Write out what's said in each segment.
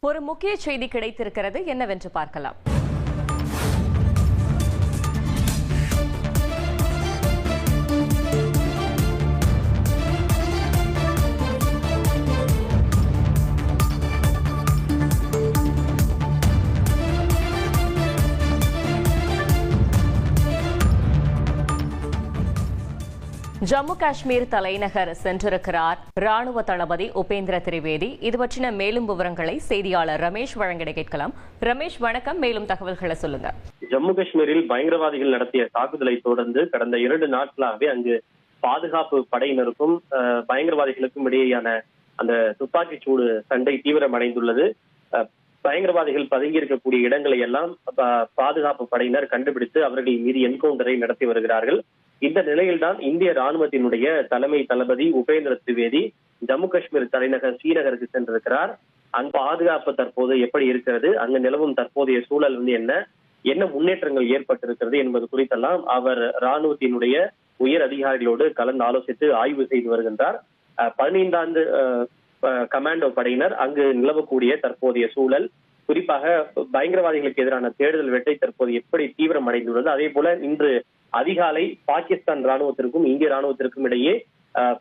ஒரு முக்கிய செய்தி கிடைத்திருக்கிறது, என்னவென்று பார்க்கலாம். ஜம்மு காஷ்மீர் தலைநகர் சென்றிருக்கிறார் ராணுவ தளபதி உபேந்திர திரிவேதி. இது பற்றின மேலும் விவரங்களை செய்தியாளர் ரமேஷ் வழங்கிட கேட்கலாம். ரமேஷ், வணக்கம். மேலும் தகவல்களை சொல்லுங்க. ஜம்மு காஷ்மீரில் பயங்கரவாதிகள் நடத்திய தாக்குதலை தொடர்ந்து கடந்த 2 நாட்களாகவே அங்கு பாதுகாப்பு படையினருக்கும் பயங்கரவாதிகளுக்கும் இடையேயான அந்த துப்பாக்கிச் சூடு சண்டை தீவிரமடைந்துள்ளது. பயங்கரவாதிகள் பதுங்கி இருக்கக்கூடிய இடங்களை எல்லாம் பாதுகாப்பு படையினர் கண்டுபிடித்து அவர்கள் மீது என்கவுண்டரை நடத்தி வருகிறார்கள். இந்த நிலையில்தான் இந்திய ராணுவத்தினுடைய தலைமை தளபதி உபேந்திர திரிவேதி ஜம்மு காஷ்மீர் தலைநகர் ஸ்ரீநகருக்கு சென்றிருக்கிறார். அங்கு பாதுகாப்பு தற்போது எப்படி இருக்கிறது, அங்கு நிலவும் தற்போதைய சூழல் என்ன முன்னேற்றங்கள் ஏற்பட்டிருக்கிறது என்பது குறித்தெல்லாம் அவர் ராணுவத்தினுடைய உயர் அதிகாரிகளோடு கலந்து ஆலோசித்து ஆய்வு செய்து வருகின்றார். 15ஆண்டு கமாண்டோ படையினர் அங்கு நிலவக்கூடிய தற்போதைய சூழல், குறிப்பாக பயங்கரவாதிகளுக்கு எதிரான தேடுதல் வேட்டை தற்போது எப்படி தீவிரமடைந்துள்ளது, அதே போல இன்று அதிகாலை பாகிஸ்தான் ராணுவத்திற்கும் இந்திய ராணுவத்திற்கும் இடையே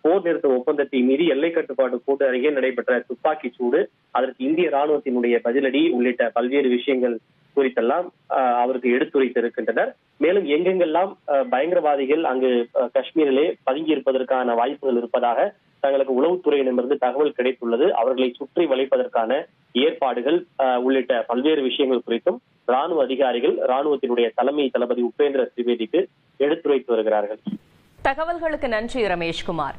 போர் நிறுத்த ஒப்பந்தத்தை மீறி எல்லை கட்டுப்பாடு கோட்டு அருகே நடைபெற்ற துப்பாக்கி சூடு, அதற்கு இந்திய ராணுவத்தினுடைய பதிலடி உள்ளிட்ட பல்வேறு விஷயங்கள் குறித்தெல்லாம் அவருக்கு எடுத்துரைத்திருக்கின்றனர். மேலும் எங்கெங்கெல்லாம் பயங்கரவாதிகள் அங்கு காஷ்மீரிலே பதுங்கி இருப்பதற்கான வாய்ப்புகள் இருப்பதாக தங்களுக்கு உளவுத்துறையிடமிருந்து தகவல் கிடைத்துள்ளது. அவர்களை சுற்றி வளைப்பதற்கான ஏற்பாடுகள் உள்ளிட்ட பல்வேறு விஷயங்கள் குறித்தும் ராணுவ அதிகாரிகள் ராணுவத்தினுடைய தலைமை தளபதி உபேந்திர திரிவேதிக்கு எடுத்துரைத்து வருகிறார்கள். தகவல்களுக்கு நன்றி ரமேஷ்குமார்.